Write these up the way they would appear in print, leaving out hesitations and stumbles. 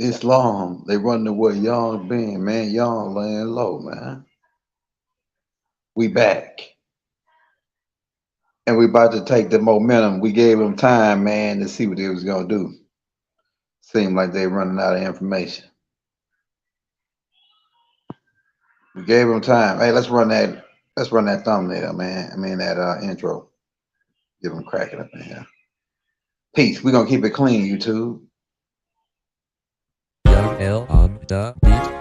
It's long. They run to where y'all been, man. Y'all laying low, man. We back. And we about to take the momentum. We gave them time, man, to see what they was gonna do. Seemed like they running out of information. We gave them time. Hey, let's run that. Let's run that thumbnail, man. I mean that intro. Give them cracking up in here. Peace. We're gonna keep it clean, YouTube. Young L on the beat.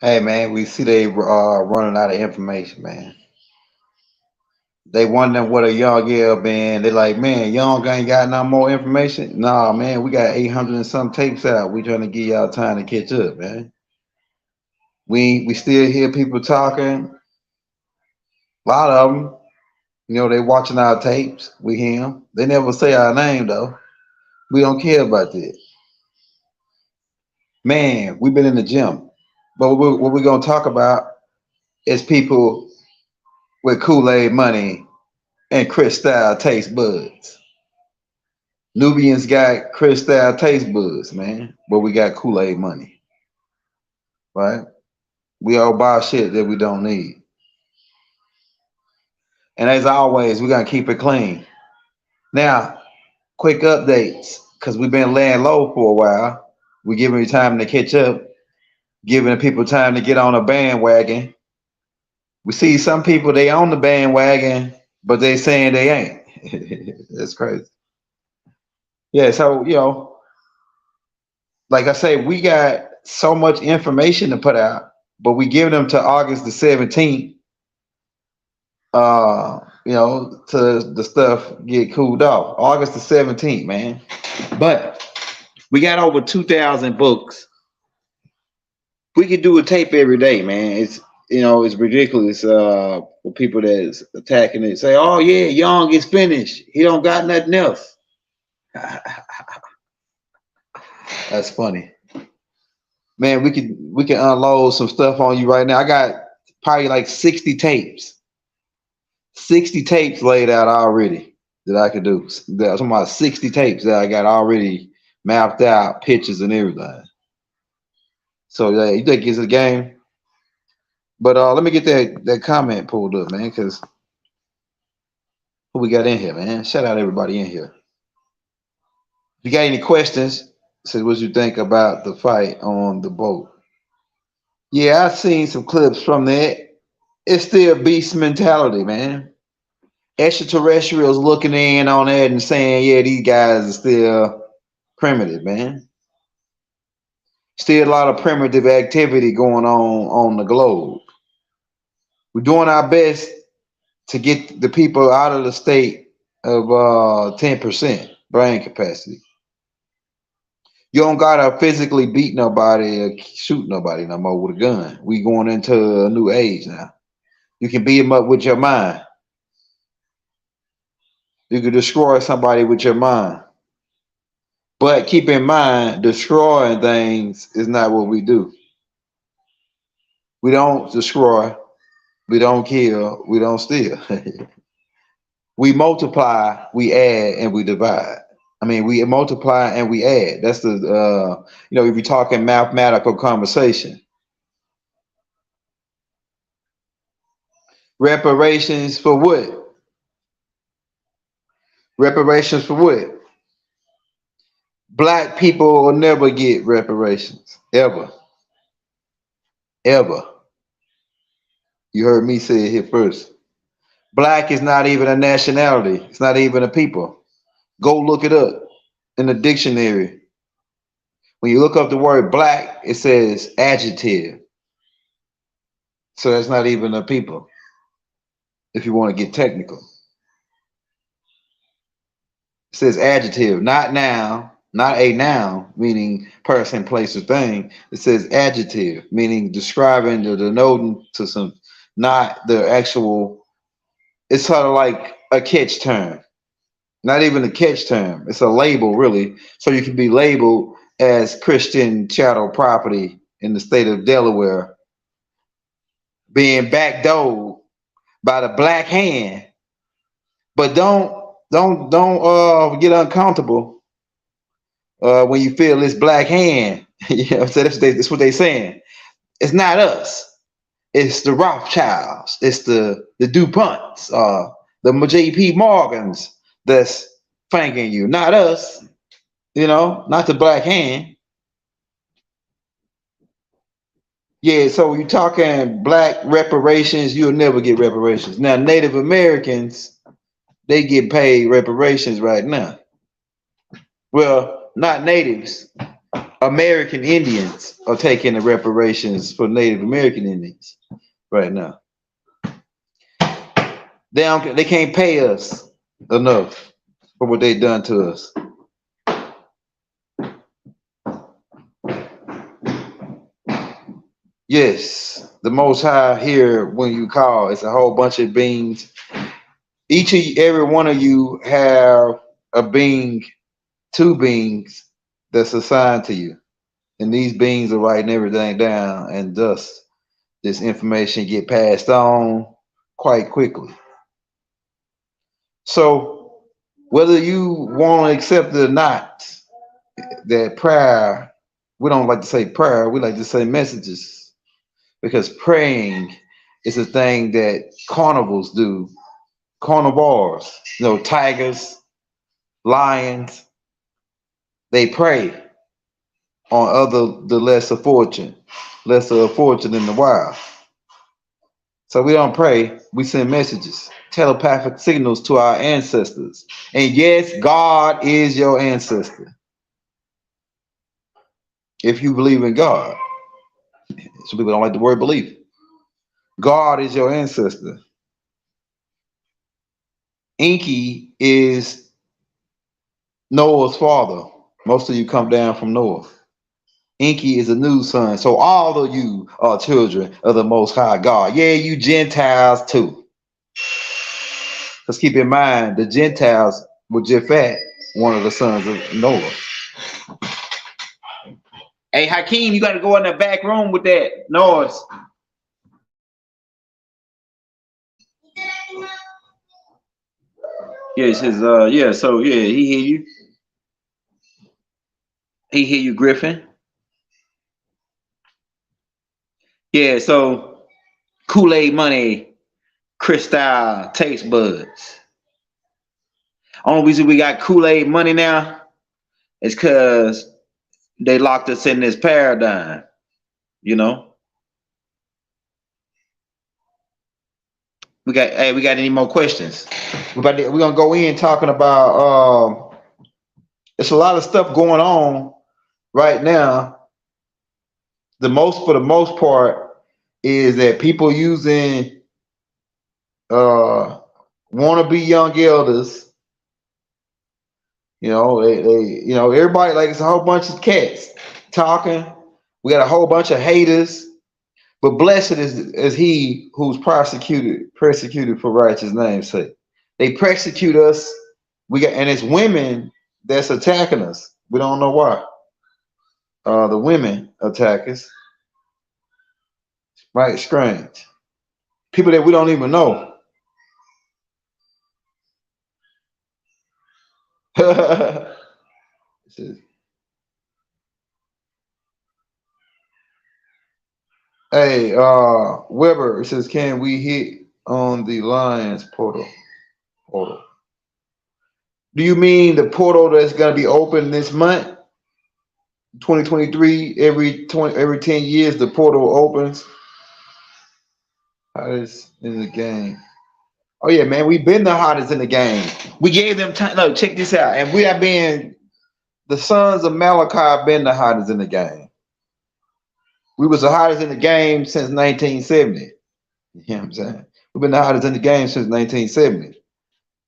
Hey, man, we see they running out of information, man. They wondering what a young girl been. They like, man, young ain't got no more information. Nah, man, we got 800 and some tapes out. We trying to give y'all time to catch up, man. We still hear people talking. A lot of them, they watching our tapes. We hear them. They never say our name though. We don't care about that. Man, we've been in the gym, but what we're gonna talk about is people with Kool Aid money and Cristal taste buds. Nubians got Cristal taste buds, man, but we got Kool Aid money, right? We all buy shit that we don't need. And as always, we're gonna keep it clean. Now, quick updates, because we've been laying low for a while. We're giving you time to catch up, giving the people time to get on a bandwagon. We see some people they on the bandwagon, but they saying they ain't. That's crazy. Yeah, so like I say, we got so much information to put out, but we give them to August the 17th, to the stuff get cooled off. August the 17th, man. But we got over 2,000 books. We could do a tape every day, man. It's ridiculous for people that's attacking it. Say, oh yeah, Young is finished. He don't got nothing else. That's funny. Man, we can unload some stuff on you right now. I got probably like 60 tapes. 60 tapes laid out already that I could do. I'm talking about 60 tapes that I got already mapped out, pictures and everything. So yeah, you think it's a game? But let me get that comment pulled up, man, because who we got in here, man? Shout out everybody in here. If you got any questions, say what you think about the fight on the boat. Yeah, I've seen some clips from that. It's still beast mentality, man. Extraterrestrials looking in on that and saying, yeah, these guys are still primitive, man. Still a lot of primitive activity going on the globe. We're doing our best to get the people out of the state of 10% brain capacity. You don't gotta physically beat nobody or shoot nobody no more with a gun. We going into a new age now. You can beat them up with your mind. You can destroy somebody with your mind. But keep in mind, destroying things is not what we do. We don't destroy, we don't kill, we don't steal. We multiply, we add, and we divide. I mean, we multiply and we add. That's the, if you're talking mathematical conversation. Reparations for what? Reparations for what? Black people will never get reparations. Ever. Ever. You heard me say it here first. Black is not even a nationality. It's not even a people. Go look it up in the dictionary. When you look up the word black, it says adjective. So that's not even a people, if you want to get technical. It says adjective, not noun, not a noun, meaning person, place, or thing. It says adjective, meaning describing or denoting to some, not the actual. It's sort of like a catch term. Not even a catch term. It's a label, really. So you can be labeled as Christian chattel property in the state of Delaware, being backdoored by the black hand. But don't get uncomfortable when you feel this black hand. So that's what they're saying. It's not us. It's the Rothschilds. It's the DuPonts, the J.P. Morgans that's thanking you, not us. Not the black hand. Yeah, so you're talking black reparations, you'll never get reparations. Now, Native Americans, they get paid reparations right now. Well, not natives. American Indians are taking the reparations for Native American Indians right now. They can't pay us enough for what they done to us. Yes, the Most High here when you call. It's a whole bunch of beings. Every one of you have a being, two beings that's assigned to you, and these beings are writing everything down, and thus this information get passed on quite quickly. So whether you want to accept it or not, that prayer, we don't like to say prayer, we like to say messages, because praying is a thing that carnivals do. Carnivores, tigers, lions, they prey on the lesser fortune in the wild. So we don't pray, we send messages, telepathic signals to our ancestors. And yes, God is your ancestor. If you believe in God. Some people don't like the word belief. God is your ancestor. Enki is Noah's father. Most of you come down from Noah. Enki is a new son. So all of you are children of the Most High God. Yeah, you Gentiles too. Let's keep in mind, the Gentiles were Japhet, one of the sons of Noah. Hey, Hakeem, you got to go in the back room with that noise. Yeah, it says, he hear you. He hear you, Griffin. Yeah, so Kool Aid Money Cristal taste buds. Only reason we got Kool Aid Money now, It's because they locked us in this paradigm. You know, we got any more questions? We're gonna go in talking about. It's a lot of stuff going on right now. For the most part, is that people using uh wannabe young elders. Everybody like it's a whole bunch of cats talking. We got a whole bunch of haters. But blessed is he who's persecuted for righteous name's sake. They persecute us. And it's women that's attacking us. We don't know why. The women attack us. Right? Strange. People that we don't even know. Hey, Weber, it says, can we hit on the Lions portal? Do you mean the portal that's gonna be open this month? 2023, every 10 years the portal opens. Hottest in the game. Oh yeah, man, we've been the hottest in the game. We gave them time. No, check this out. And we have been the sons of Malachi have been the hottest in the game. We was the hottest in the game since 1970. You know what I'm saying? We've been the hottest in the game since 1970.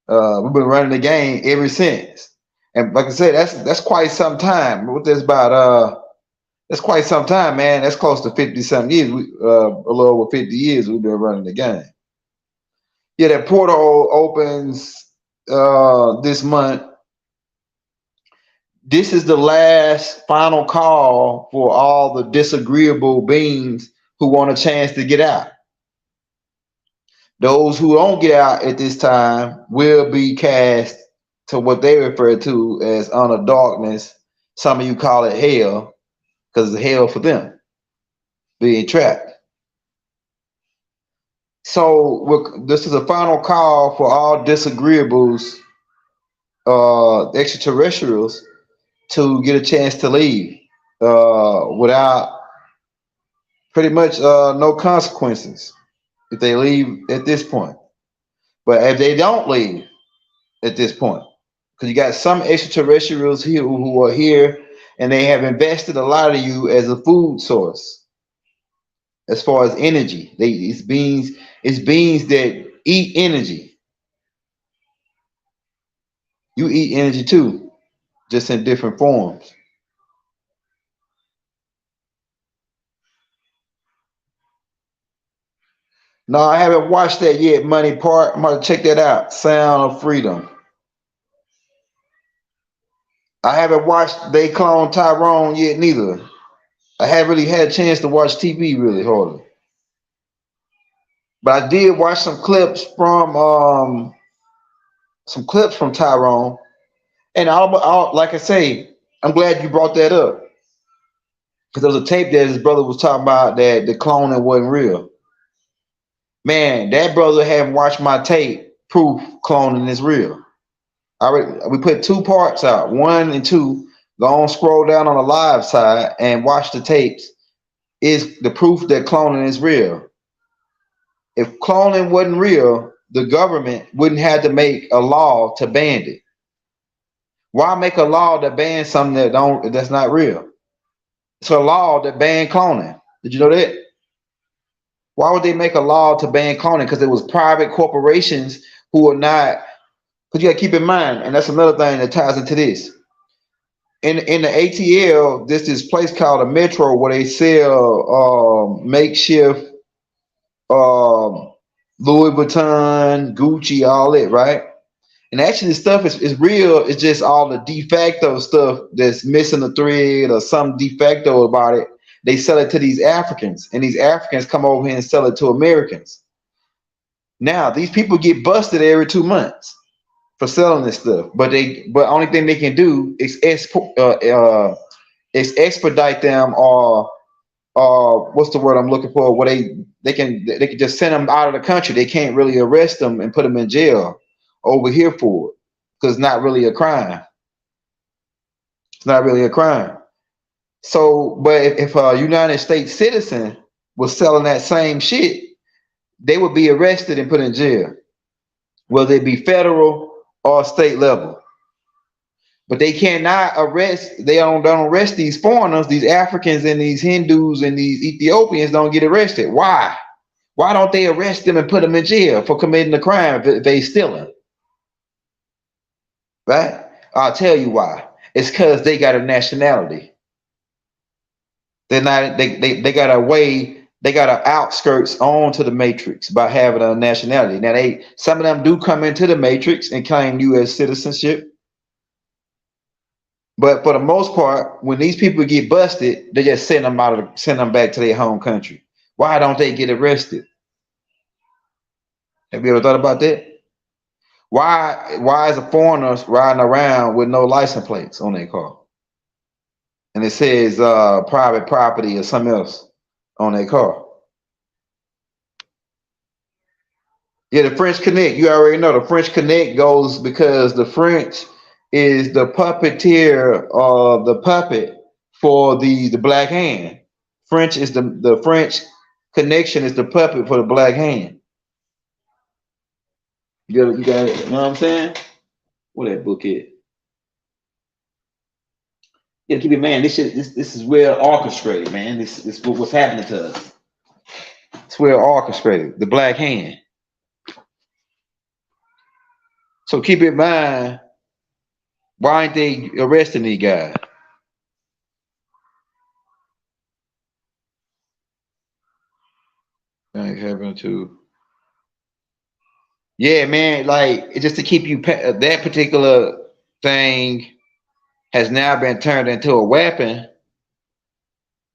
We've been running the game ever since. And like I said, that's quite some time. What that's about that's quite some time, man. That's close to 50 something years. A little over 50 years we've been running the game. Yeah, that portal opens this month. This is the last final call for all the disagreeable beings who want a chance to get out. Those who don't get out at this time will be cast to what they refer to as utter darkness. Some of you call it hell because it's hell for them being trapped. So this is a final call for all disagreeables, extraterrestrials, to get a chance to leave without pretty much no consequences if they leave at this point. But if they don't leave at this point, because you got some extraterrestrials here who are here and they have invested a lot of you as a food source as far as energy. It's beings that eat energy. You eat energy too, just in different forms. No, I haven't watched that yet, Money Part. I'm gonna check that out. Sound of Freedom. I haven't watched They Clone Tyrone yet neither. I haven't really had a chance to watch TV really hardly. But I did watch some clips from Tyrone. And like I say, I'm glad you brought that up. Because there was a tape that his brother was talking about that the cloning wasn't real. Man, that brother hadn't watched my tape, proof cloning is real. We put two parts out, 1 and 2. Go on, scroll down on the live side and watch the tapes. Is the proof that cloning is real. If cloning wasn't real, the government wouldn't have to make a law to ban it. Why make a law that bans something that's not real? It's a law that banned cloning. Did you know that? Why would they make a law to ban cloning? Because it was private corporations who are not. Because you got to keep in mind, and that's another thing that ties into this. In the ATL, there's this place called a Metro where they sell makeshift Louis Vuitton, Gucci, all that, right? And actually, the stuff is real. It's just all the de facto stuff that's missing a thread or some de facto about it. They sell it to these Africans, and these Africans come over here and sell it to Americans. Now, these people get busted every 2 months for selling this stuff, but only thing they can do is expedite them or what's the word I'm looking for? Where they can just send them out of the country. They can't really arrest them and put them in jail over here for it because it's not really a crime. It's not really a crime. So, but if a United States citizen was selling that same shit, they would be arrested and put in jail, whether it be federal or state level. But they cannot arrest. They don't arrest these foreigners, these Africans and these Hindus and these Ethiopians don't get arrested. Why? Why don't they arrest them and put them in jail for committing a crime if they stealing? Right? I'll tell you why. It's because they got a nationality. They're not. They got a way. They got an outskirts onto the matrix by having a nationality. Now some of them do come into the matrix and claim U.S. citizenship, but for the most part, when these people get busted, they just send them back to their home country. Why don't they get arrested? Have you ever thought about that? Why is a foreigner riding around with no license plates on their car and it says private property or something else on their car? Yeah, the French Connect. You already know the French Connect goes because the French is the puppeteer of the puppet for the Black Hand. French is the French connection is the puppet for the Black Hand. You got it. You know what I'm saying? What that book is? Yeah, keep it, man. This is well orchestrated, man. This what's happening to us. It's well orchestrated. The Black Hand. So keep in mind, why ain't they arresting these guys? Things happen to. Yeah, man. Like it's just to keep you. That particular thing has now been turned into a weapon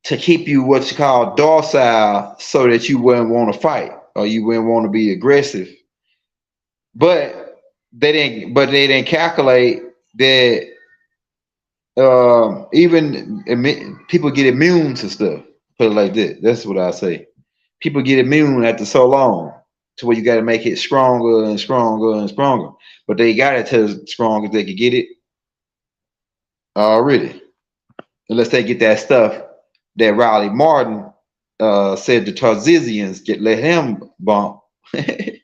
to keep you what's called docile, so that you wouldn't want to fight or you wouldn't want to be aggressive. But they didn't. But they didn't calculate that even people get immune to stuff. Put it like that. That's what I say. People get immune after so long to where you got to make it stronger and stronger and stronger. But they got it to as strong as they could get it already. Unless they get that stuff that Riley Martin said the Tarzizians get let him bump. Say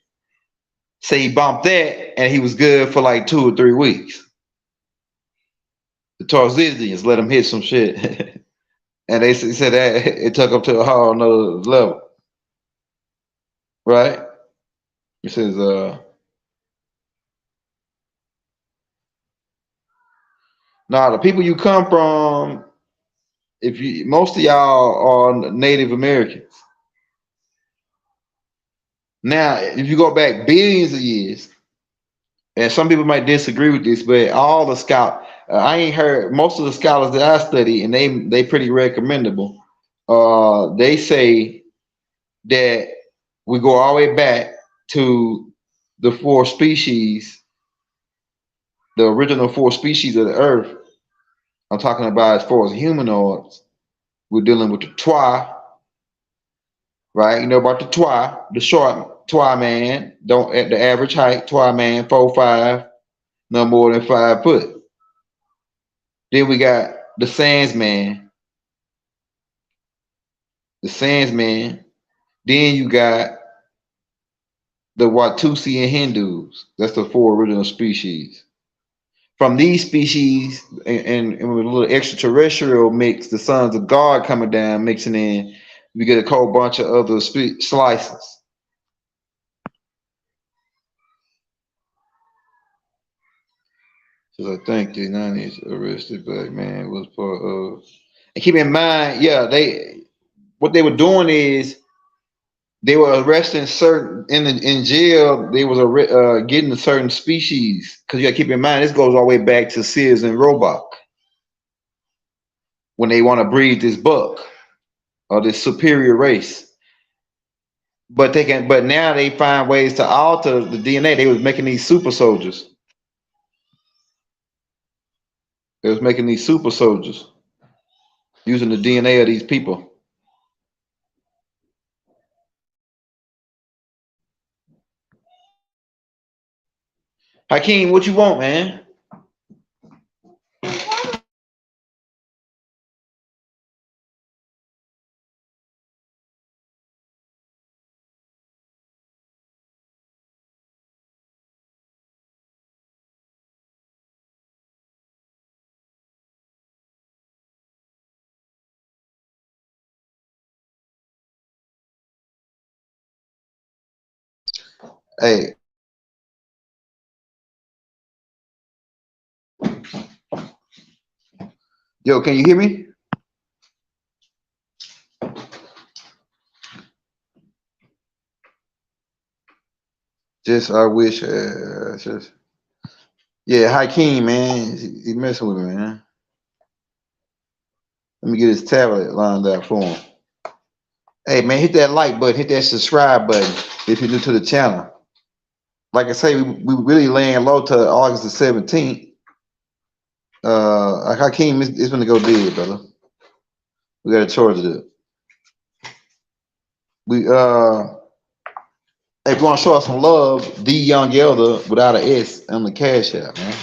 he bumped that and he was good for like 2 or 3 weeks. The Tarzizians let him hit some shit. And they said that it took him to a whole nother level. Right? It says now the people you come from, if you most of y'all are Native Americans. Now, if you go back billions of years, and some people might disagree with this, but all the I ain't heard most of the scholars that I study, and they pretty recommendable. They say that we go all the way back to the 4 species, the original 4 species of the Earth. I'm talking about as far as humanoids. We're dealing with the Twa, right? You know about the Twa, the short Twa man, don't at the average height, Twa man, 4'5", no more than 5 foot. Then we got the Sandsman, the Sandsman. Then you got the Watusi and Hindus. That's the 4 original species. From these species and with a little extraterrestrial mix, the sons of God coming down, mixing in, we get a whole bunch of other slices. So I think the 90s arrested black man was part of. And keep in mind, yeah, what they were doing is they were arresting certain in jail. They was getting a certain species because you got to keep in mind this goes all the way back to Sears and Roebuck when they want to breed this buck or this superior race. But now they find ways to alter the DNA. They was making these super soldiers. They was making these super soldiers using the DNA of these people. Hakeem, what you want, man? Hey, yo, can you hear me? Just I wish. Just yeah, Hakeem, man, he messing with me, man. Let me get his tablet lined up for him. Hey, man, hit that like button, hit that subscribe button if you're new to the channel. Like I say, we really laying low to August the 17th. Hakeem, it's gonna go dead, brother. We got a charge to do. We if you want to show us some love, the young elder without an S on the cash app, man.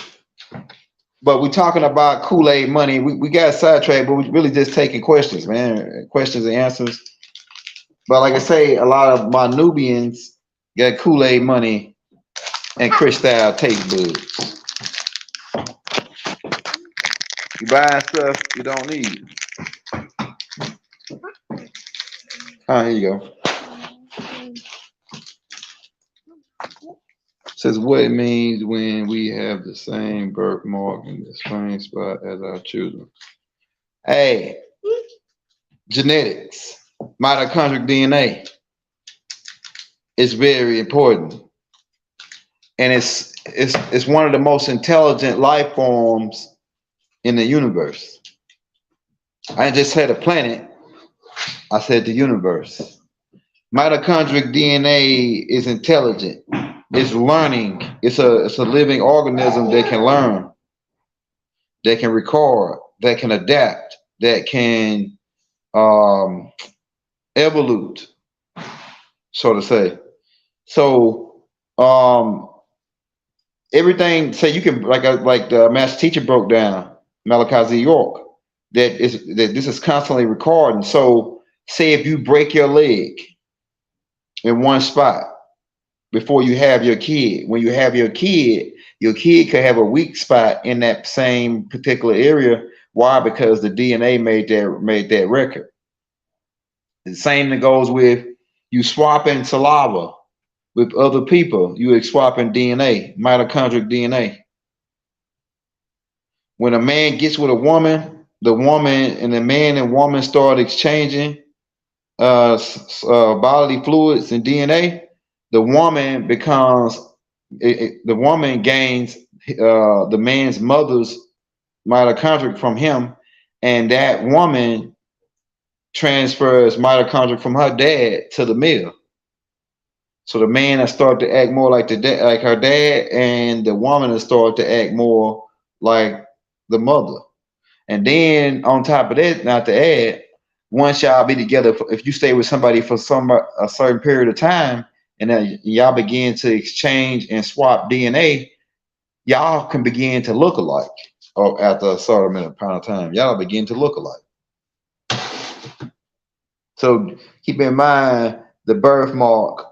But we talking about Kool Aid money. We got sidetracked, but we really just taking questions, man. Questions and answers. But like I say, a lot of my Nubians got Kool Aid money and Cristal taste buds. You buying stuff you don't need. Here you go. Says what it means when we have the same birthmark in the same spot as our children. Hey, genetics, mitochondrial DNA is very important, and it's one of the most intelligent life forms in the universe. I didn't just said the planet; I said the universe. Mitochondrial DNA is intelligent. It's learning. It's a living organism that can learn, that can record, that can adapt, that can um, evolute, so to say. So everything. Say you can like the master teacher broke down Malachi Z. York that this is constantly recording. So say if you break your leg in one spot before you have your kid, when you have your kid could have a weak spot in that same particular area. Why? Because the DNA made that record. The same that goes with you swapping saliva with other people. You swapping DNA, mitochondrial DNA. When a man gets with a woman, the woman and the man and woman start exchanging bodily fluids and DNA. The woman becomes the woman gains the man's mother's mitochondria from him, and that woman transfers mitochondria from her dad to the male. So the man has started to act more like like her dad, and the woman has started to act more like the mother. And then on top of that, not to add, once y'all be together, if you stay with somebody for a certain period of time, and then y'all begin to exchange and swap DNA, y'all can begin to look alike. Or after a certain amount of time, y'all begin to look alike. So keep in mind the birthmark,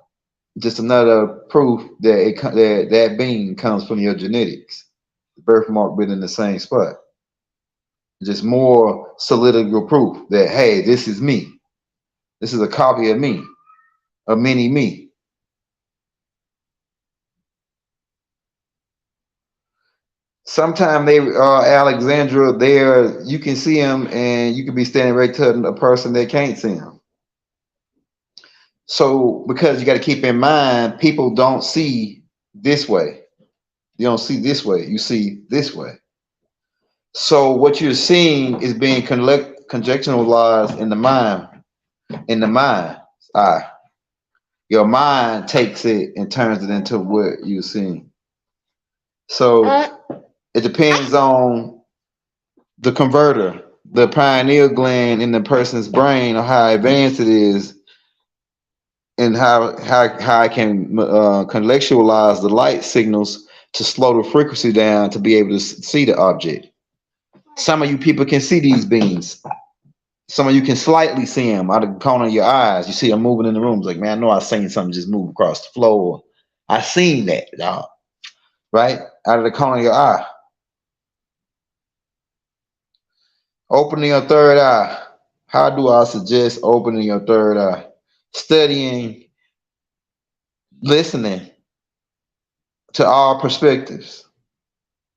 just another proof that that being comes from your genetics. The birthmark being in the same spot. Just more solidical proof that hey, this is me. This is a copy of me, a mini me. Sometimes they Alexandra there, you can see him, and you can be standing right to a person that can't see him. So because you got to keep in mind, people don't see this way. You don't see this way. You see this way. So what you're seeing is being conjecturalized in the mind. In the mind, eye. Your mind takes it and turns it into what you're seeing. So it depends on the converter, the pineal gland in the person's brain, or how advanced it is, and how I can contextualize the light signals to slow the frequency down to be able to see the object. Some of you people can see these beams. Some of you can slightly see them out of the corner of your eyes. You see them moving in the rooms. Like, man, I know I seen something just move across the floor. I seen that, dog. Right? Out of the corner of your eye. Opening your third eye. How do I suggest opening your third eye? Studying, listening. to all perspectives.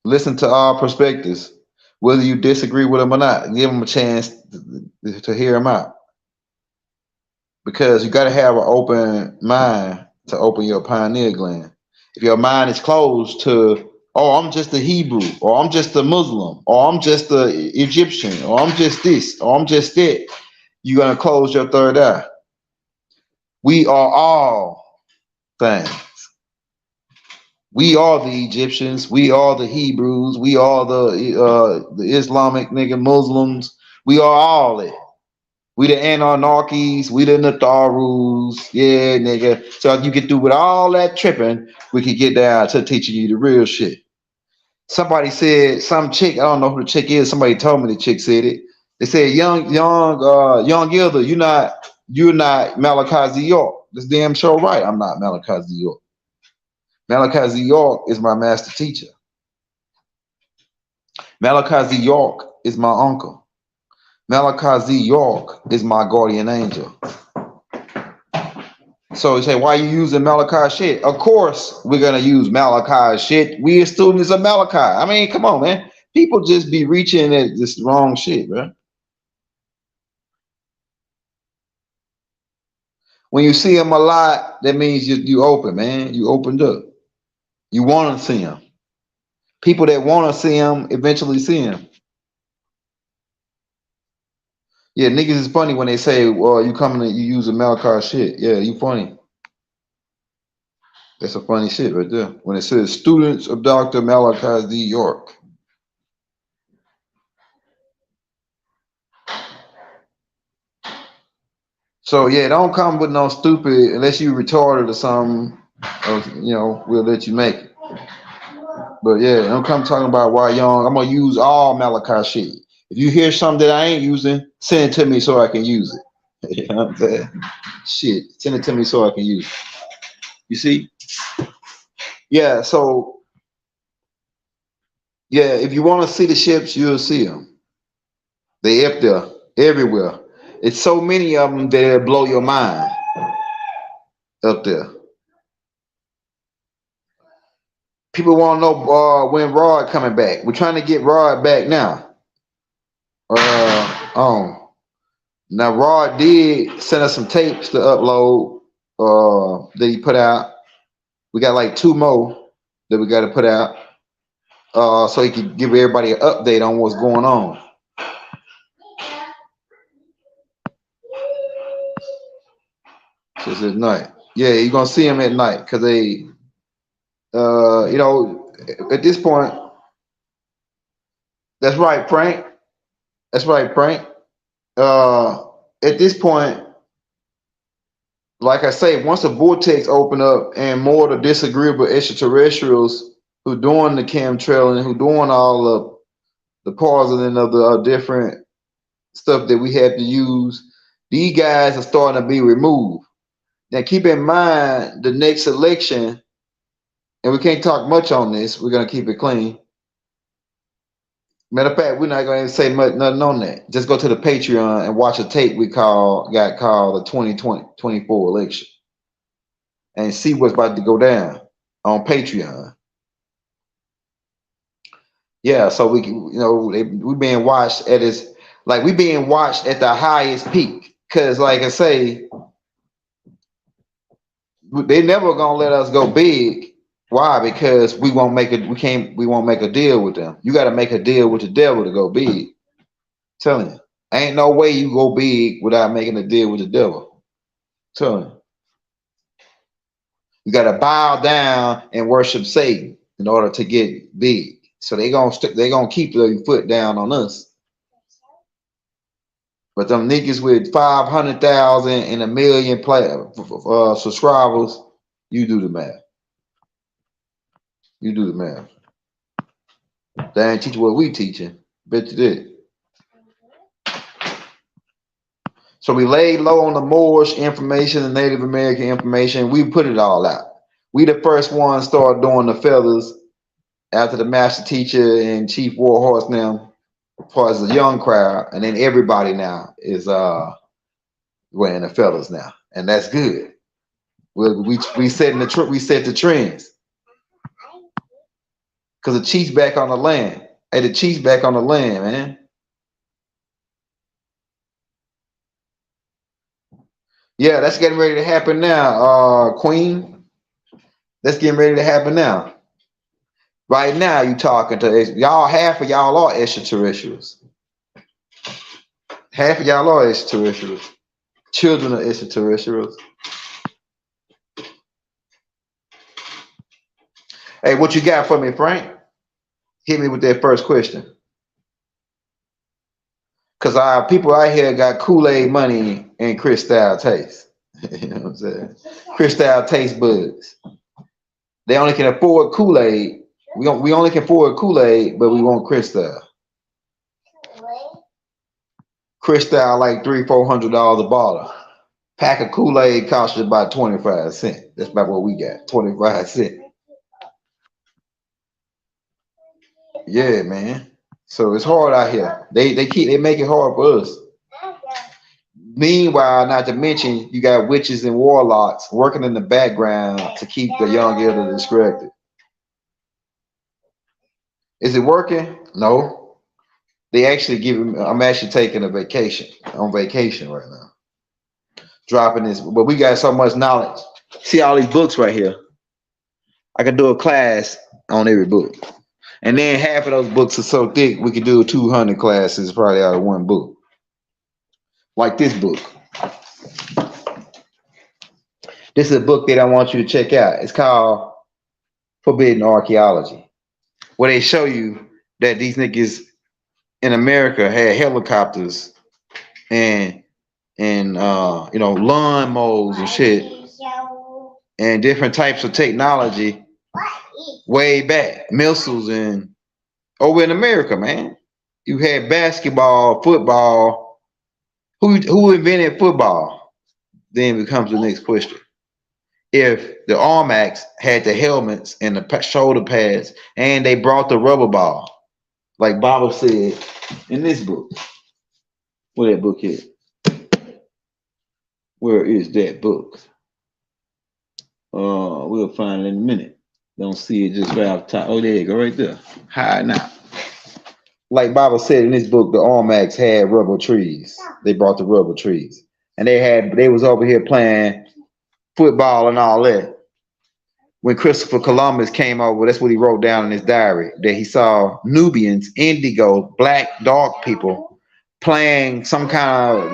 Listen to all perspectives, whether you disagree with them or not. Give them a chance to hear them out, because you got to have an open mind to open your pineal gland. If your mind is closed to, oh, I'm just a Hebrew, or I'm just a Muslim, or I'm just a Egyptian, or I'm just this, or I'm just that, you're gonna close your third eye. We are all things. We are the Egyptians. We are the Hebrews. We are the Islamic nigga Muslims. We are all it. We the Anarchies. We the Natharus. Yeah, nigga. So if you get through with all that tripping, we can get down to teaching you the real shit. Somebody said, some chick, I don't know who the chick is. Somebody told me the chick said it. They said, young Gilder, you're not Malachi Z. York. This damn show right. I'm not Malachi Z. York. Malachi Z. York is my master teacher. Malachi Z. York is my uncle. Malachi Z. York is my guardian angel. So you say, why are you using Malachi shit? Of course, we're gonna use Malachi shit. We are students of Malachi. I mean, come on, man. People just be reaching at this wrong shit, bro. When you see them a lot, that means you open, man. You opened up. You want to see them. People that want to see them eventually see them. Yeah, niggas is funny when they say, well, you coming and you using Malachi shit. Yeah, you funny. That's a funny shit right there. When it says students of Dr. Malachi Z. York. So yeah, don't come with no stupid unless you retarded or something. Or, we'll let you make it. But yeah, don't come talking about why young. I'm gonna use all Malachi shit. If you hear something that I ain't using, send it to me so I can use it. You know what I'm saying? Shit, send it to me so I can use it. You see? Yeah. So yeah, if you want to see the ships, you'll see them. They up there everywhere. It's so many of them that it'll blow your mind up there. People want to know when Rod coming back. We're trying to get Rod back now. Now Rod did send us some tapes to upload that he put out. We got like 2 more that we got to put out so he can give everybody an update on what's going on. So it's at night. Yeah, you're gonna see him at night because they, at this point, that's right, Frank. That's right, Frank. At this point, like I say, once the vortex open up and more of the disagreeable extraterrestrials who doing the chemtrailing, who doing all of the parceling of the different stuff that we have to use, these guys are starting to be removed. Now, keep in mind the next election, and we can't talk much on this. We're gonna keep it clean. Matter of fact, we're not going to say much, nothing on that. Just go to the Patreon and watch a tape got called the 2024 election and see what's about to go down on Patreon. Yeah, so we being watched at we being watched at the highest peak. Cause like I say, they never gonna let us go big. Why? Because we won't make it. We won't make a deal with them. You got to make a deal with the devil to go big. Telling you, ain't no way you go big without making a deal with the devil. Telling you, you got to bow down and worship Satan in order to get big. So they gonna keep their foot down on us. But them niggas with 500,000 and 1 million subscribers, you do the math. You do the math. They ain't teaching what we teaching. Bet you did. So we laid low on the Moorish information, the Native American information. We put it all out. We the first ones started doing the feathers after the master teacher and Chief Warhorse now, as far as the young crowd, and then everybody now is wearing the feathers now, and that's good. We set the trends. Cause the Chiefs back on the land. Hey, the Chiefs back on the land, man. Yeah, that's getting ready to happen now, Queen. That's getting ready to happen now. Right now, you talking to y'all. Half of y'all are extraterrestrials. Half of y'all are extraterrestrials. Children of extraterrestrials. Hey, what you got for me, Frank? Hit me with that first question. Cause our people out here got Kool Aid money and Cristal taste. You know what I'm saying? Cristal taste buds. They only can afford Kool Aid. We only can afford Kool Aid, but we want Cristal. Cristal like $300-400 a bottle. Pack of Kool Aid costs you about 25 cents. That's about what we got. 25 cents. Yeah, man. So it's hard out here. They make it hard for us. Meanwhile, not to mention, you got witches and warlocks working in the background to keep the young elder distracted. Is it working? No. They actually give him. I'm actually taking a vacation. On vacation right now. Dropping this, but we got so much knowledge. See all these books right here. I can do a class on every book, and then half of those books are so thick we could do 200 classes probably out of one book. Like this book. This is a book that I want you to check out. It's called Forbidden Archeology, where they show you that these niggas in America had helicopters and lawn mows and shit and different types of technology way back, missiles and over in America, man. You had basketball, football. Who invented football? Then becomes the next question. If the Armax had the helmets and the shoulder pads and they brought the rubber ball, like Baba said in this book. Where that book is? Where is that book? We'll find it in a minute. Don't see it just right off the top. Oh, there you go, right there. Hiding out. Like Baba said in this book, the Armax had rubber trees. They brought the rubber trees. And they was over here playing football and all that. When Christopher Columbus came over, that's what he wrote down in his diary, that he saw Nubians, indigo, black, dark people playing some kind of,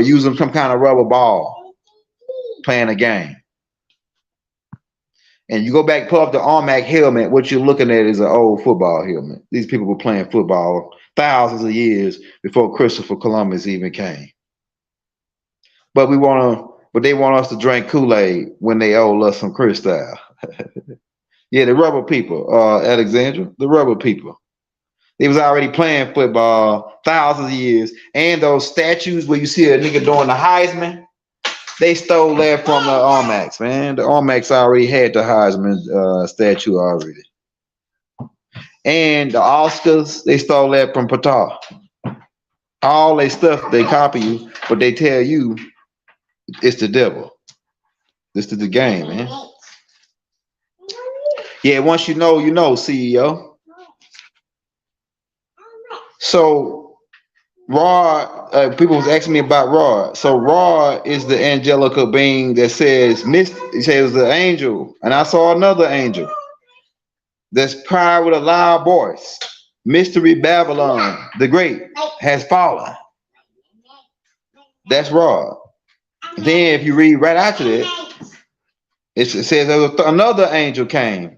using some kind of rubber ball, playing a game. And you go back, pull up the Armac helmet, what you're looking at is an old football helmet. These people were playing football thousands of years before Christopher Columbus even came. But they want us to drink Kool Aid when they owe us some Cristal. Yeah, the rubber people, Alexandra, the rubber people. They was already playing football thousands of years. And those statues where you see a nigga doing the Heisman, they stole that from the Armax, man. The Armax already had the Heisman statue already. And the Oscars, they stole that from Patar. All they stuff, they copy you, but they tell you it's the devil. This is the game, man. Yeah, once you know, CEO. So Ra, people was asking me about Ra. So Ra is the angelical being that says, he says the angel, and I saw another angel that's cried with a loud voice. Mystery Babylon, the great, has fallen. That's Ra. Then if you read right after that, it says there was another angel came.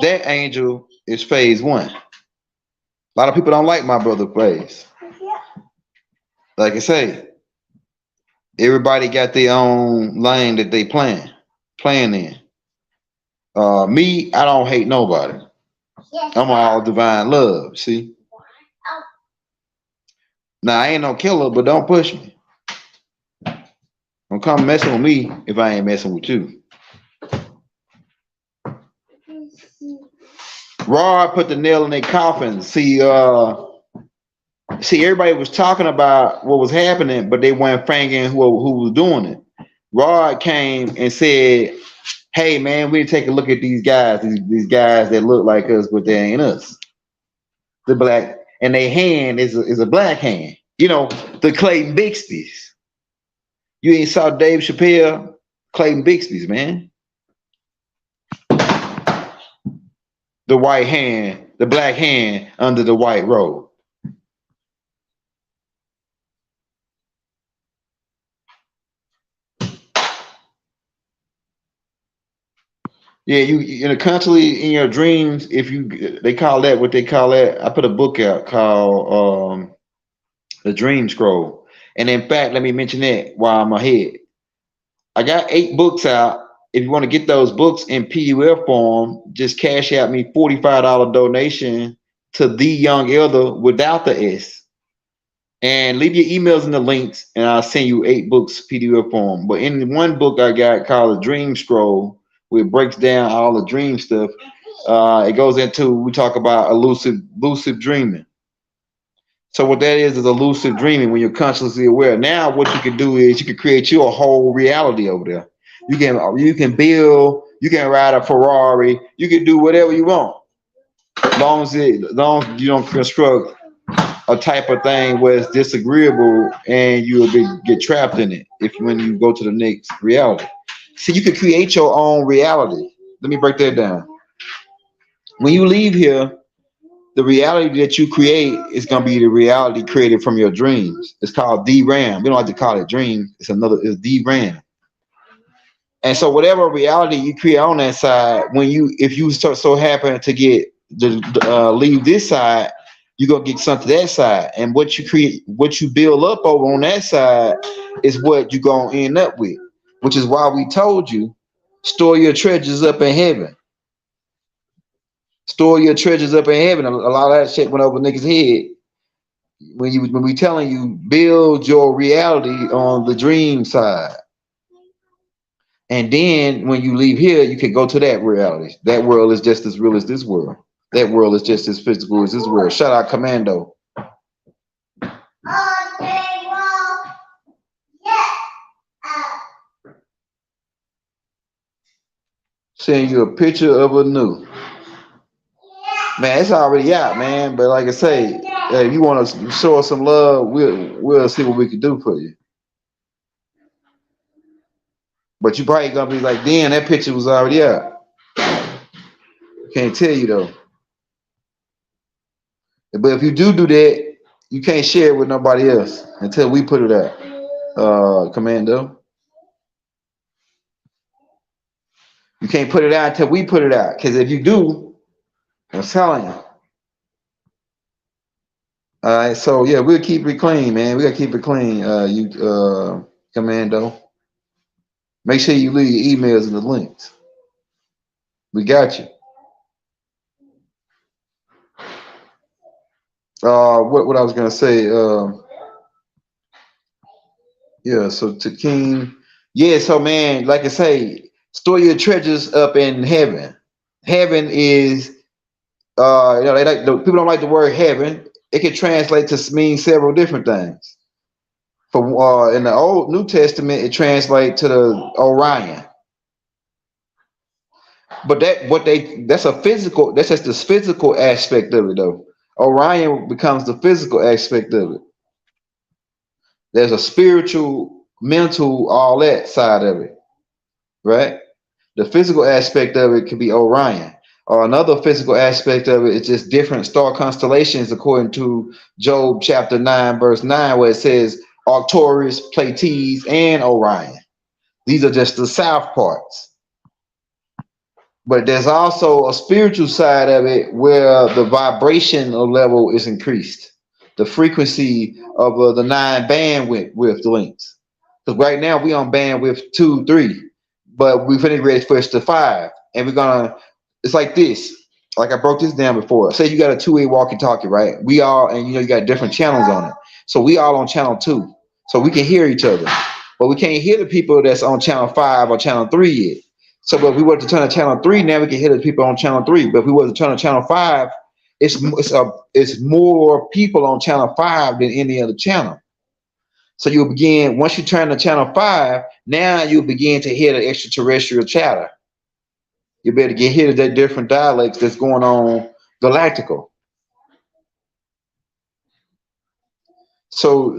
That angel is phase 1. A lot of people don't like my brother phase. Like I say, everybody got their own lane that they playing in. Me, I don't hate nobody. I'm all divine love, see? Now, I ain't no killer, but don't push me. Don't come messing with me if I ain't messing with you. Rod put the nail in their coffin. See, everybody was talking about what was happening, but they weren't thinking who was doing it. Rod came and said, Hey man, we need to take a look at these guys, these guys that look like us, but they ain't us. The black and their hand is a black hand. You know, the Clayton Bixby's. You ain't saw Dave Chappelle, Clayton Bixby's, man. The white hand, the black hand under the white robe. Yeah, you know, constantly in your dreams. If you, they call that what they call that. I put a book out called the Dream Scroll, and in fact, let me mention that while I'm ahead. I got 8 books out. If you want to get those books in PDF form, just cash out me $45 donation to the Young Elder without the S, and leave your emails in the links, and I'll send you 8 books PDF form. But in one book I got called the Dream Scroll, where it breaks down all the dream stuff. It goes into, we talk about lucid dreaming. So what that is a lucid dreaming when you're consciously aware. Now what you can do is you can create your whole reality over there. You can build, you can ride a Ferrari, you can do whatever you want. As long as you don't construct a type of thing where it's disagreeable and you'll get trapped in it if when you go to the next reality. See, you can create your own reality. Let me break that down. When you leave here, the reality that you create is going to be the reality created from your dreams. It's called DRAM. We don't like to call it dream. It's DRAM. And so whatever reality you create on that side, if you so happen to get leave this side, you're gonna get something to that side. And what you create, what you build up over on that side is what you're gonna end up with. Which is why we told you, store your treasures up in heaven. Store your treasures up in heaven. A lot of that shit went over niggas' head when we telling you build your reality on the dream side. And then when you leave here, you can go to that reality. That world is just as real as this world. That world is just as physical as this world. Shout out Commando. Send you a picture of a new. Man, it's already out, man. But like I say, if you want to show us some love, we'll see what we can do for you. But you probably gonna be like, damn, that picture was already out. Can't tell you though. But if you do that, you can't share it with nobody else until we put it out. Commando. You can't put it out until we put it out. Because if you do, I'm telling you. All right, so yeah, we'll keep it clean, man. We gotta keep it clean. Commando. Make sure you leave your emails in the links. We got you. What I was gonna say, yeah, so to King, yeah, so man, like I say, store your treasures up in heaven. Heaven is they like people don't like the word heaven. It can translate to mean several different things. For in the Old New Testament, it translates to the Orion. But that's a physical, that's just the physical aspect of it though. Orion becomes the physical aspect of it. There's a spiritual, mental, all that side of it, right? The physical aspect of it could be Orion. Or another physical aspect of it is just different star constellations according to Job chapter 9, verse 9, where it says Arcturus, Pleiades, and Orion. These are just the south parts. But there's also a spiritual side of it where the vibrational level is increased. The frequency of the 9 bandwidth links. Because right now we on bandwidth 2, 3, but we finna ready for us to 5. And we're gonna, it's like this. Like I broke this down before. Say you got a 2-way walkie-talkie, right? We all, and you got different channels on it. So we all on channel 2. So we can hear each other. But we can't hear the people that's on channel 5 or channel 3 yet. So, but if we were to turn on channel 3, now we can hear the people on channel 3. But if we were to turn on channel 5, it's more people on channel 5 than any other channel. So you'll begin, once you turn to channel 5, now you begin to hear the extraterrestrial chatter. You better get hit of that different dialects that's going on galactical. So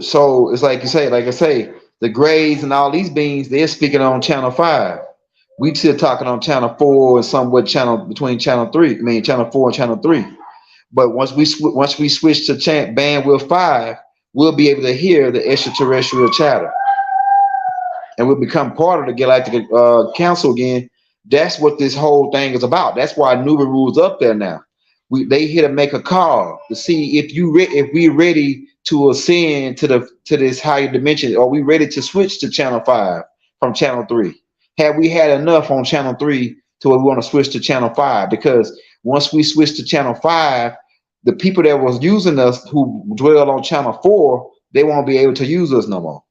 it's like you say, like I say, the Grays and all these beings, they're speaking on channel 5. We still talking on channel 4 and somewhat channel between channel 3. I mean channel 4 and channel 3. But once we switch to bandwidth 5, we'll be able to hear the extraterrestrial chatter, and we'll become part of the Galactic Council again. That's what this whole thing is about. That's why Nubaru's up there now. They here to make a call to see if if we ready to ascend to this higher dimension. Are we ready to switch to channel 5 from channel 3? Have we had enough on channel 3 to where we want to switch to channel 5? Because once we switch to channel 5, the people that was using us who dwell on channel 4, they won't be able to use us no more.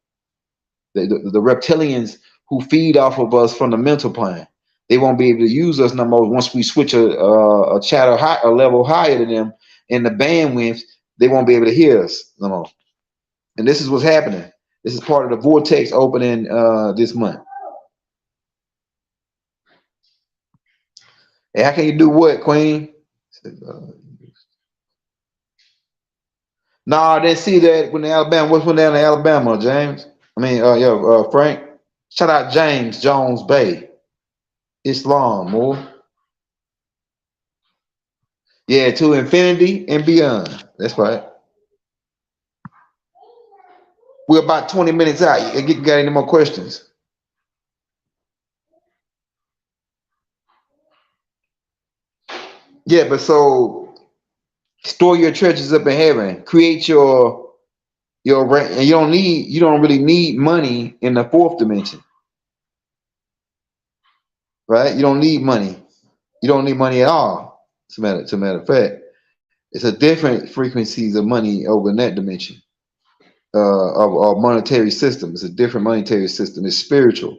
The reptilians who feed off of us from the mental plane, they won't be able to use us no more once we switch a chatter high, a level higher than them in the bandwidth. They won't be able to hear us no more. And this is what's happening. This is part of the vortex opening this month. Hey, how can you do what, Queen? No, I didn't see that when the Alabama. What's went down in Alabama, James? I mean, Frank. Shout out James Jones Bay, Islam, more. Yeah, to infinity and beyond. That's right. We're about 20 minutes out. You got any more questions? Yeah, but so store your treasures up in heaven. Create and you don't really need money in the fourth dimension, right? You don't need money. You don't need money at all. As a matter of fact, it's a different frequencies of money over in that dimension of monetary system. It's a different monetary system. It's spiritual.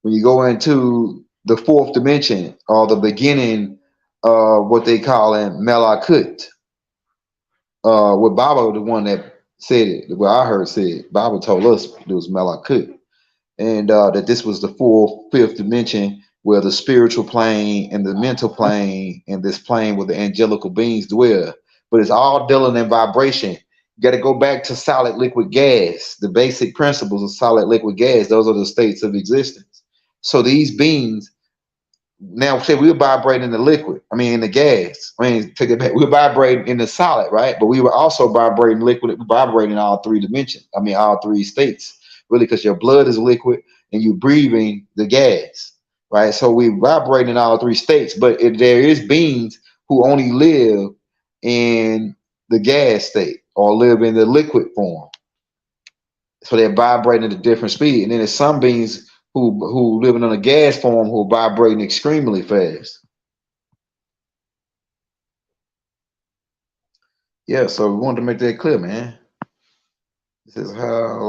When you go into the fourth dimension or the beginning of what they call in Malakut, what Baba, the one that said it, what I heard said, Baba told us it was Malakut, and that this was the fourth, fifth dimension where the spiritual plane and the mental plane and this plane where the angelical beings dwell. But it's all dealing in vibration. You got to go back to solid, liquid, gas. The basic principles of solid, liquid, gas. Those are the states of existence. So these beings now say we're vibrating in the liquid. I mean, in the gas. I mean, take it back. We're vibrating in the solid, right? But we were also vibrating liquid, vibrating in all three dimensions. I mean, all three states, really, because your blood is liquid and you're breathing the gas, right? So we vibrate in all three states. But if there is beings who only live in the gas state or live in the liquid form, so they're vibrating at a different speed. And then there's some beings who living in a gas form who are vibrating extremely fast. Yeah, so we wanted to make that clear, man. This is how's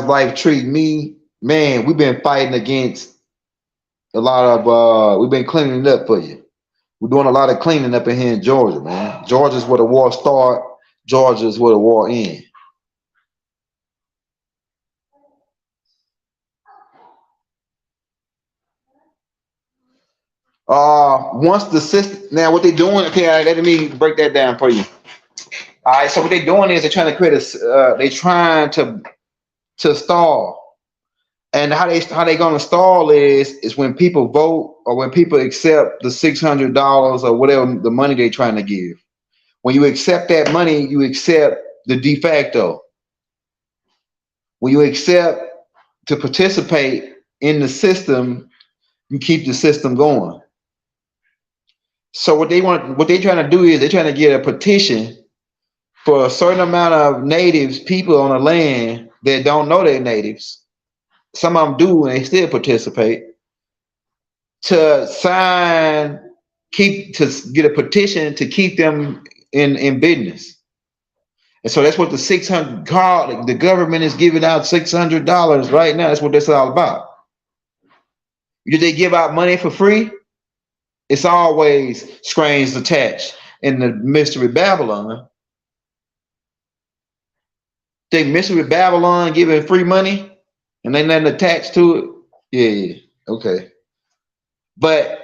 life treat me? Man, we've been fighting against a lot of we've been cleaning it up for you. We're doing a lot of cleaning up in here in Georgia, man. Georgia's where the war start, Georgia's where the war end. Once the system now what they're doing, okay, let me break that down for you. All right, so what they're doing is they're trying to create they're trying to stall, and how they gonna stall is when people vote or when people accept the $600 or whatever the money they're trying to give. When you accept that money, you accept the de facto. When you accept to participate in the system, you keep the system going. So what they're trying to do is they're trying to get a petition for a certain amount of natives, people on the land that don't know they're natives. Some of them do, and they still participate. To sign, to get a petition to keep them in business. And so that's what the 600 card, the government is giving out $600 right now. That's what that's all about. Did they give out money for free? It's always strings attached. In the Mystery Babylon, they Mystery Babylon giving free money and they nothing attached to it. Yeah, okay. But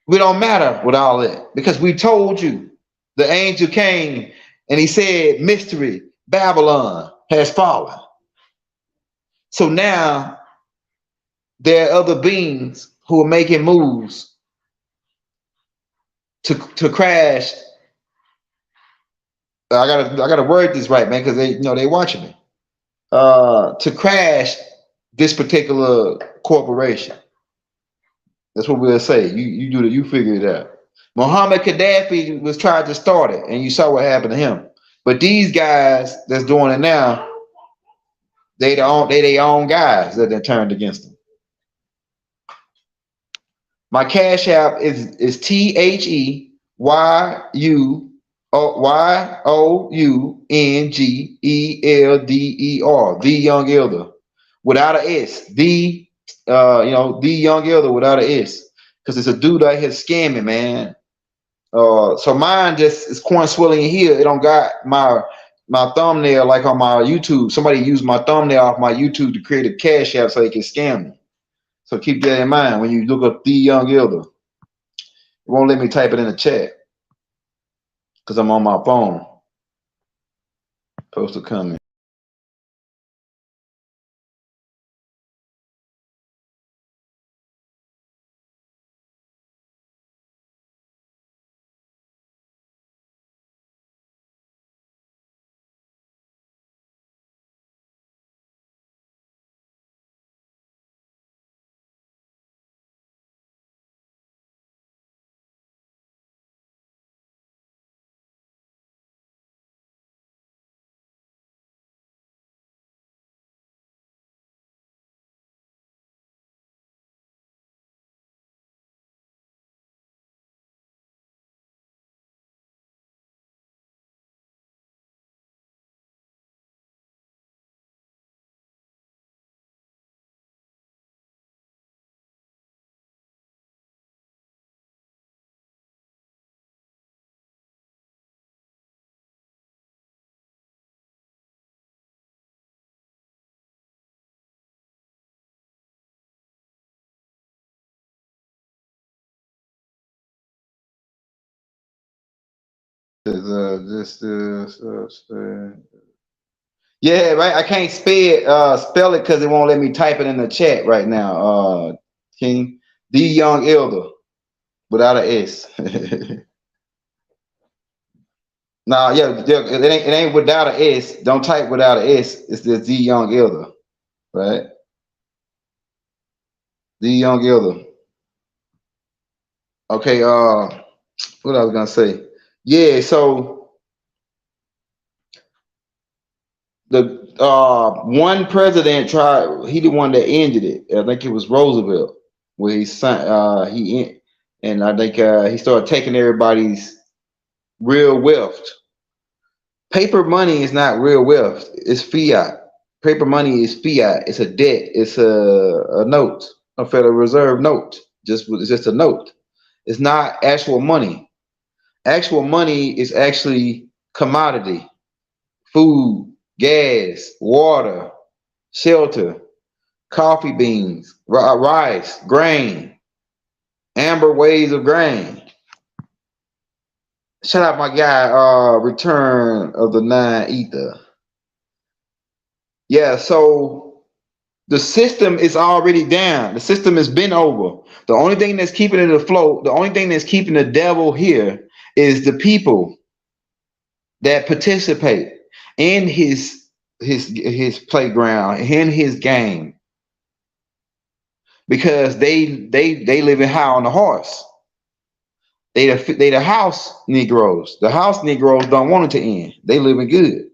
we don't matter with all that because we told you the angel came and he said, mystery, Babylon has fallen. So now there are other beings who are making moves to crash. I gotta word this right, man, because they watching me. To crash this particular corporation. That's what we'll say. You do that. You figure it out. Muhammad Gaddafi was trying to start it, and you saw what happened to him. But these guys that's doing it now, they their own guys that they turned against them. My cash app is THEYOUNGELDER, the Young Elder, without a S. The Young Elder without a S, because it's a dude out here scamming, man. So mine just is corn swelling here. It don't got my thumbnail like on my YouTube. Somebody used my thumbnail off my YouTube to create a cash app so they can scam me. So keep that in mind when you look up the Young Elder. It won't let me type it in the chat because I'm on my phone. Post a comment. Yeah, right. I can't spell it because it won't let me type it in the chat right now. King, the Young Elder without a S. Nah, yeah, it ain't without a S. Don't type without a S. It's the Young Elder, right? The Young Elder. Okay. What I was gonna say? Yeah. So the one president tried. He the one that ended it. I think it was Roosevelt, where he signed. And I think he started taking everybody's real wealth. Paper money is not real wealth. It's fiat. Paper money is fiat. It's a debt. It's a note, a Federal Reserve note. It's just a note. It's not actual money. Actual money is actually commodity, food, gas, water, shelter, coffee beans, rice, grain, amber waves of grain. Shout out my guy, Return of the Nine Ether. Yeah, so the system is already down. The system has been over. The only thing that's keeping it afloat, the only thing that's keeping the devil here is the people that participate in his playground, in his game, because they live in high on the horse. They the house Negroes. The house Negroes don't want it to end. They living good.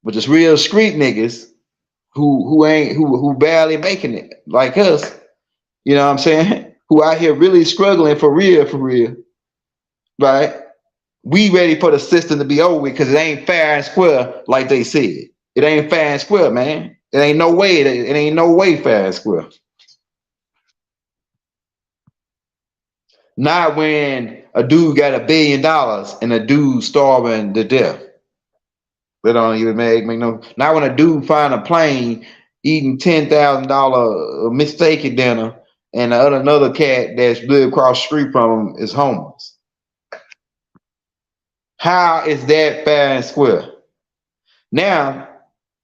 But just real street niggas who barely making it like us, you know what I'm saying? Who out here really struggling for real, right? We ready for the system to be over with because it ain't fair and square like they said. It ain't fair and square, man. It ain't no way. It ain't no way fair and square. Not when a dude got $1 billion and a dude starving to death. They don't even make no. Not when a dude find a plane eating $10,000 mistaken dinner, and another cat that's lived across the street from him is homeless. How is that fair and square? Now,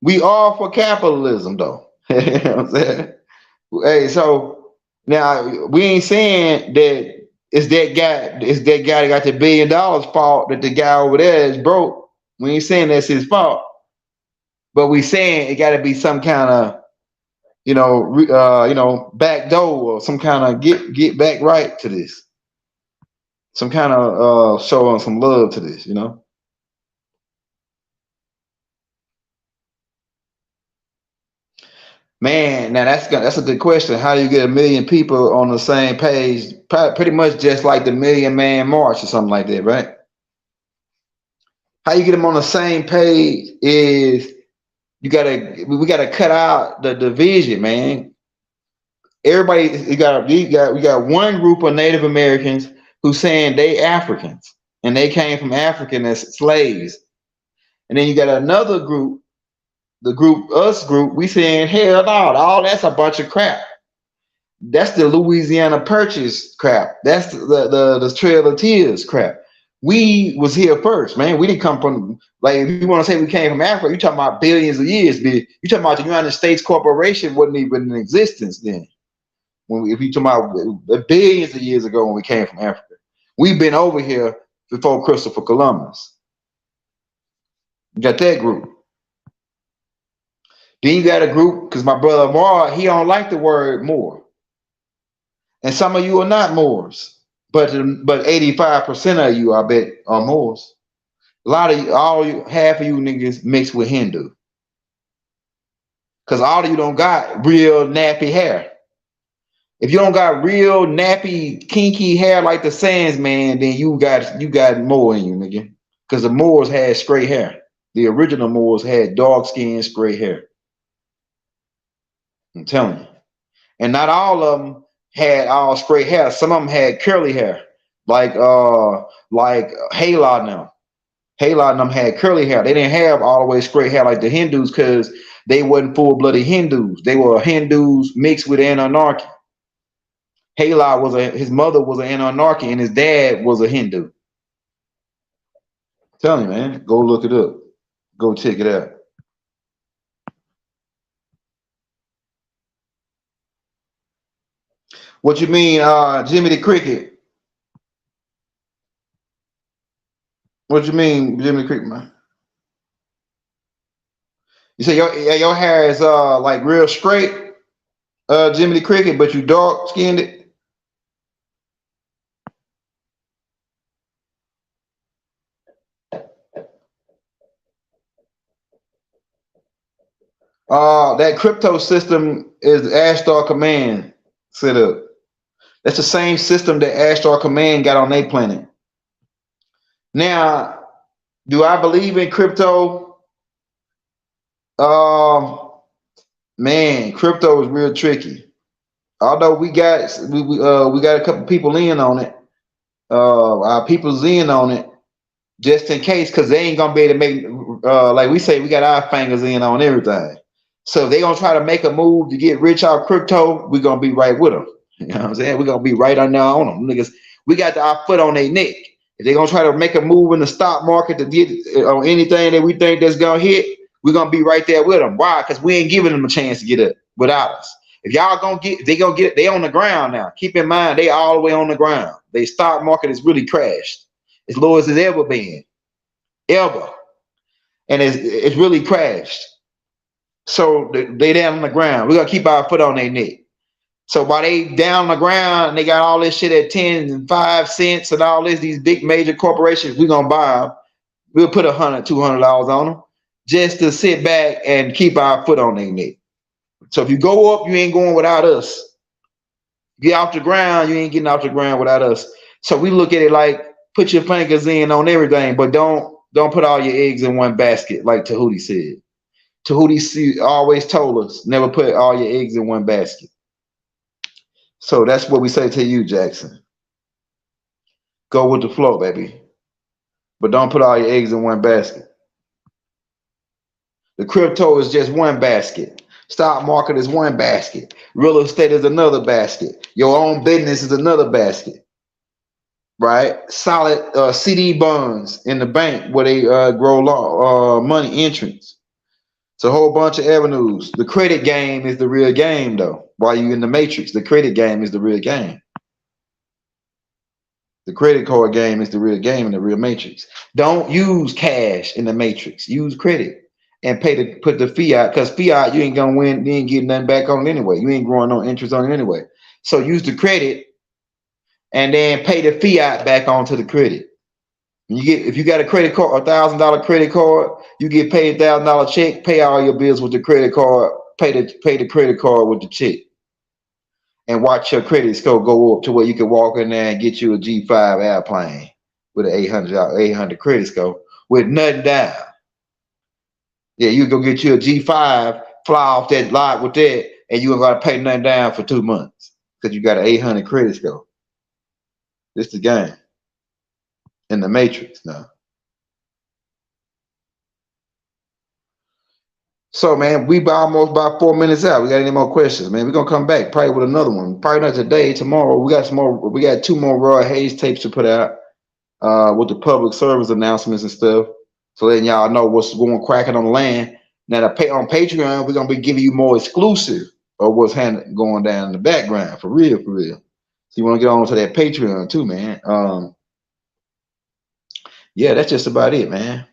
we all for capitalism, though. You know what I'm saying? Hey, so now we ain't saying that it's that guy that got the $1 billion fault that the guy over there is broke. We ain't saying that's his fault, but we saying it got to be some kind of back door or some kind of get back right to this, some kind of showing some love to this, Man, now that's a good question. How do you get a million people on the same page? Pretty much just like the Million Man March or something like that, right? How you get them on the same page is we gotta cut out the division, man. Everybody we got one group of Native Americans who saying they Africans and they came from African as slaves, and then you got another group, the group us group, we saying hell no, all that's a bunch of crap. That's the Louisiana Purchase crap. That's the Trail of Tears crap. We was here first, man. We didn't come from like if you want to say we came from Africa, you talking about billions of years. You talking about the United States Corporation wasn't even in existence then. If you talking about billions of years ago when we came from Africa, we've been over here before Christopher Columbus. You got that group. Then you got a group because my brother Mar, he don't like the word Moor. And some of you are not Moors, but 85% of you, I bet, are Moors. A lot of you, half of you niggas mixed with Hindu, cause all of you don't got real nappy hair. If you don't got real nappy, kinky hair like the Sands man, then you got more in you, nigga. Cause the Moors had straight hair. The original Moors had dark skin, straight hair. I'm telling you. And not all of them had all straight hair. Some of them had curly hair, like Hala now. Hala and them had curly hair. They didn't have all the way straight hair like the Hindus because they wasn't full-blooded Hindus. They were Hindus mixed with Anunnaki. Hala his mother was an Anunnaki and his dad was a Hindu. Tell me, man, go look it up. Go check it out. What you mean, Jimmy the Cricket? What you mean, Jimmy the Cricket, man? You say your hair is like real straight, Jimmy the Cricket, but you dark skinned. That crypto system is Ashtar Command set up. That's the same system that Ashtar Command got on their planet. Now, do I believe in crypto? Um, Man, crypto is real tricky. Although we got a couple people in on it, our people's in on it just in case, because they ain't gonna be able to make like we say, we got our fingers in on everything. So if they gonna try to make a move to get rich out crypto, we're gonna be right with them. You know what I'm saying? We're gonna be right on there on them. Niggas, we got our foot on their neck. If they're gonna try to make a move in the stock market to get on anything that we think that's gonna hit, we're gonna be right there with them. Why? Because we ain't giving them a chance to get up without us. If y'all gonna get it, they on the ground now. Keep in mind, they all the way on the ground. Their stock market is really crashed. As low as it's ever been. Ever. And it's really crashed. So they down on the ground. We're gonna keep our foot on their neck. So while they down on the ground and they got all this shit at 10 and 5 cents and all this, these big major corporations, we're gonna buy them. We'll put $100, $200 on them just to sit back and keep our foot on their neck. So if you go up, you ain't going without us. Get off the ground, you ain't getting off the ground without us. So we look at it like put your fingers in on everything, but don't put all your eggs in one basket, like Tahuti said. Tahuti always told us never put all your eggs in one basket. So that's what we say to you, Jackson. Go with the flow, baby. But don't put all your eggs in one basket. The crypto is just one basket. Stock market is one basket. Real estate is another basket. Your own business is another basket, right? Solid CD bonds in the bank where they grow money entrance. It's a whole bunch of avenues. The credit game is the real game, though. While you in the matrix, the credit game is the real game. The credit card game is the real game in the real matrix. Don't use cash in the matrix. Use credit and put the fiat because fiat you ain't gonna win. You ain't getting nothing back on it anyway. You ain't growing no interest on it anyway. So use the credit and then pay the fiat back onto the credit. You get if you got a credit card, $1,000 credit card, you get paid $1,000 check. Pay all your bills with the credit card. Pay the credit card with the check, and watch your credit score go up to where you can walk in there and get you a G5 airplane with an 800 credit score with nothing down. Yeah, you go get you a G5, fly off that lot with that, and you ain't got to pay nothing down for 2 months because you got an 800 credit score. This the game in the matrix now. So man, we by almost about 4 minutes out. We got any more questions, man? We're gonna come back probably with another one. Probably not today, tomorrow. We got some more. We got 2 more Roy Hayes tapes to put out with the public service announcements and stuff. So letting y'all know what's going cracking on the land. Now on Patreon, we're gonna be giving you more exclusive of what's going down in the background for real, for real. So you want to get on to that Patreon too, man. Yeah, that's just about it, man.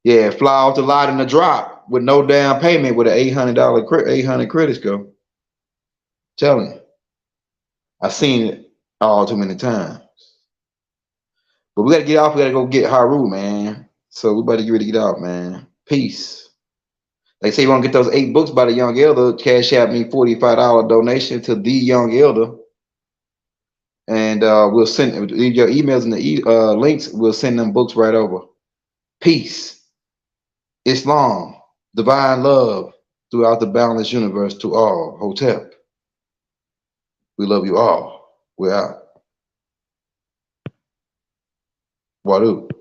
Yeah, fly off the lot in the drop with no down payment with an $800 credit score. Telling you, I've seen it all too many times. But we gotta get off. We gotta go get Haru, man. So we better get ready to get out, man. Peace. They say you want to get those 8 books by the Young Elder. Cash out me $45 donation to the Young Elder, and we'll send your emails and the links. We'll send them books right over. Peace, Islam, divine love throughout the boundless universe to all. Hotep, we love you all. We're out. Wadu.